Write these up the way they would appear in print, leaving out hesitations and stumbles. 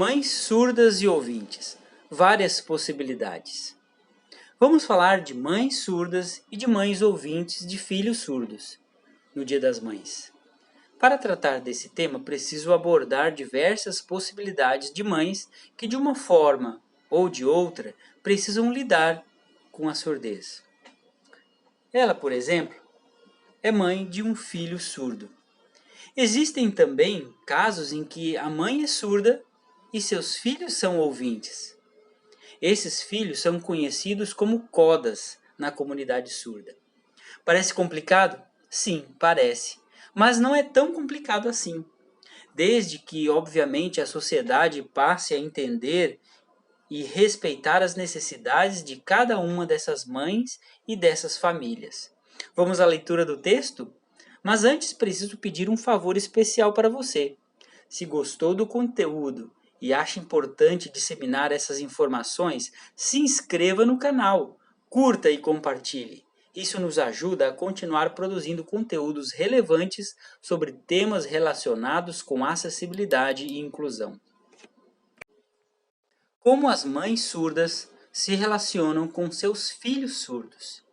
Mães surdas e ouvintes. Várias possibilidades. Vamos falar de mães surdas e de mães ouvintes de filhos surdos, no Dia das Mães. Para tratar desse tema, preciso abordar diversas possibilidades de mães que, de uma forma ou de outra, precisam lidar com a surdez. Ela, por exemplo, é mãe de um filho surdo. Existem também casos em que a mãe é surda e seus filhos são ouvintes. Esses filhos são conhecidos como codas na comunidade surda. Parece complicado? Sim, parece. Mas não é tão complicado assim. Desde que, obviamente, a sociedade passe a entender e respeitar as necessidades de cada uma dessas mães e dessas famílias. Vamos à leitura do texto? Mas antes preciso pedir um favor especial para você. Se gostou do conteúdo e acha importante disseminar essas informações, se inscreva no canal, curta e compartilhe. Isso nos ajuda a continuar produzindo conteúdos relevantes sobre temas relacionados com acessibilidade e inclusão. Como as mães surdas se relacionam com seus filhos surdos?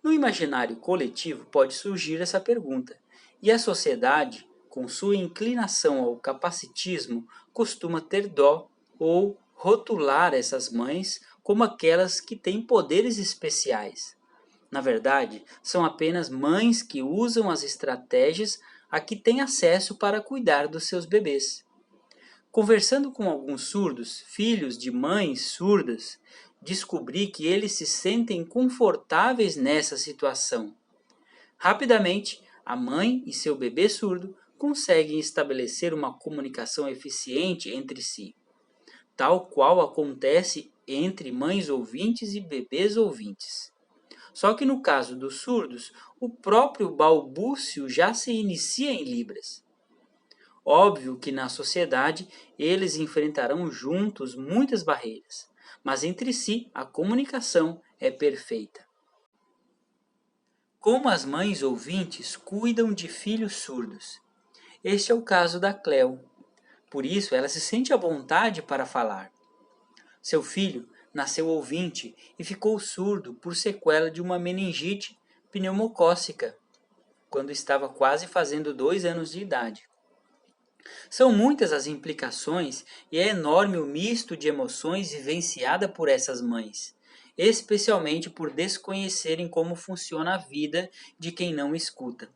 No imaginário coletivo pode surgir essa pergunta, e a sociedade, com sua inclinação ao capacitismo, costuma ter dó ou rotular essas mães como aquelas que têm poderes especiais. Na verdade, são apenas mães que usam as estratégias a que têm acesso para cuidar dos seus bebês. Conversando com alguns surdos, filhos de mães surdas, descobri que eles se sentem confortáveis nessa situação. Rapidamente, a mãe e seu bebê surdo conseguem estabelecer uma comunicação eficiente entre si, tal qual acontece entre mães ouvintes e bebês ouvintes. Só que no caso dos surdos, o próprio balbúcio já se inicia em libras. Óbvio que na sociedade eles enfrentarão juntos muitas barreiras, mas entre si a comunicação é perfeita. Como as mães ouvintes cuidam de filhos surdos? Este é o caso da Cleo. Por isso ela se sente à vontade para falar. Seu filho nasceu ouvinte e ficou surdo por sequela de uma meningite pneumocócica, quando estava quase fazendo 2 anos de idade. São muitas as implicações e é enorme o misto de emoções vivenciada por essas mães, especialmente por desconhecerem como funciona a vida de quem não escuta.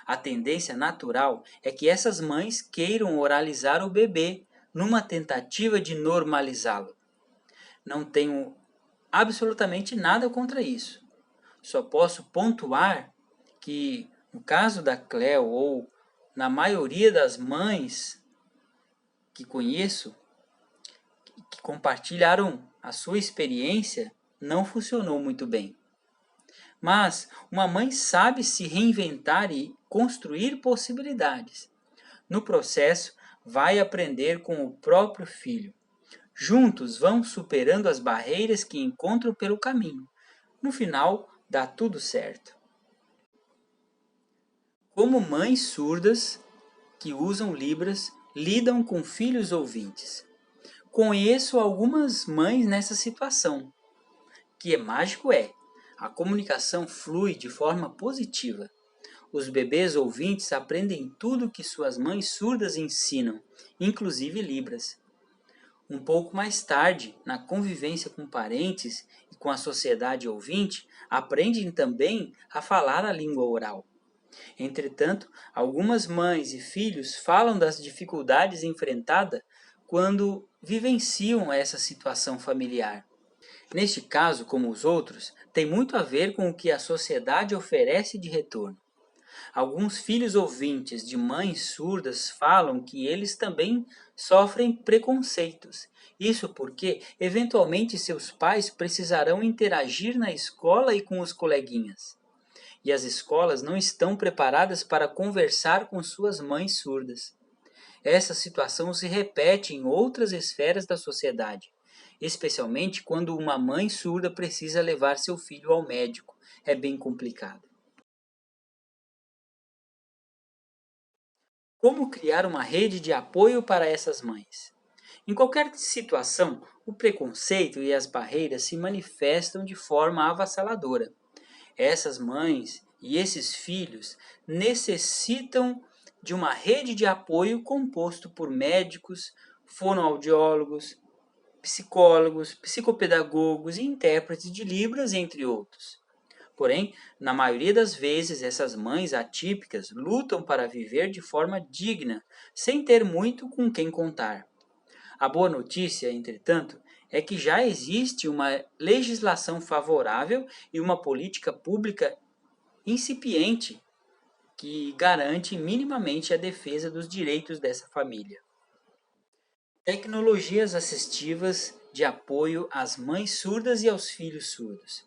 A tendência natural é que essas mães queiram oralizar o bebê numa tentativa de normalizá-lo. Não tenho absolutamente nada contra isso. Só posso pontuar que, no caso da Cleo ou na maioria das mães que conheço, que compartilharam a sua experiência, não funcionou muito bem. Mas uma mãe sabe se reinventar e construir possibilidades. No processo, vai aprender com o próprio filho. Juntos vão superando as barreiras que encontram pelo caminho. No final, dá tudo certo. Como mães surdas que usam Libras lidam com filhos ouvintes? Conheço algumas mães nessa situação. Que é mágico é, a comunicação flui de forma positiva. Os bebês ouvintes aprendem tudo que suas mães surdas ensinam, inclusive Libras. Um pouco mais tarde, na convivência com parentes e com a sociedade ouvinte, aprendem também a falar a língua oral. Entretanto, algumas mães e filhos falam das dificuldades enfrentadas quando vivenciam essa situação familiar. Neste caso, como os outros, tem muito a ver com o que a sociedade oferece de retorno. Alguns filhos ouvintes de mães surdas falam que eles também sofrem preconceitos. Isso porque, eventualmente, seus pais precisarão interagir na escola e com os coleguinhas. E as escolas não estão preparadas para conversar com suas mães surdas. Essa situação se repete em outras esferas da sociedade, especialmente quando uma mãe surda precisa levar seu filho ao médico. É bem complicado. Como criar uma rede de apoio para essas mães? Em qualquer situação, o preconceito e as barreiras se manifestam de forma avassaladora. Essas mães e esses filhos necessitam de uma rede de apoio composto por médicos, fonoaudiólogos, psicólogos, psicopedagogos e intérpretes de Libras, entre outros. Porém, na maioria das vezes, essas mães atípicas lutam para viver de forma digna, sem ter muito com quem contar. A boa notícia, entretanto, é que já existe uma legislação favorável e uma política pública incipiente que garante minimamente a defesa dos direitos dessa família. Tecnologias assistivas de apoio às mães surdas e aos filhos surdos.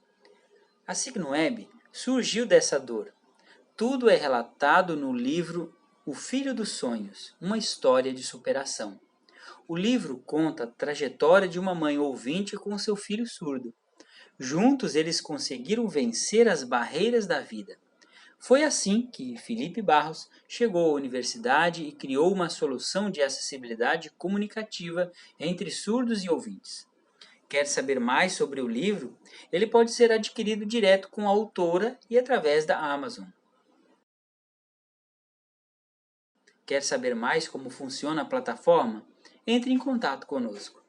A Signweb surgiu dessa dor. Tudo é relatado no livro O Filho dos Sonhos, uma história de superação. O livro conta a trajetória de uma mãe ouvinte com seu filho surdo. Juntos eles conseguiram vencer as barreiras da vida. Foi assim que Felipe Barros chegou à universidade e criou uma solução de acessibilidade comunicativa entre surdos e ouvintes. Quer saber mais sobre o livro? Ele pode ser adquirido direto com a autora e através da Amazon. Quer saber mais como funciona a plataforma? Entre em contato conosco.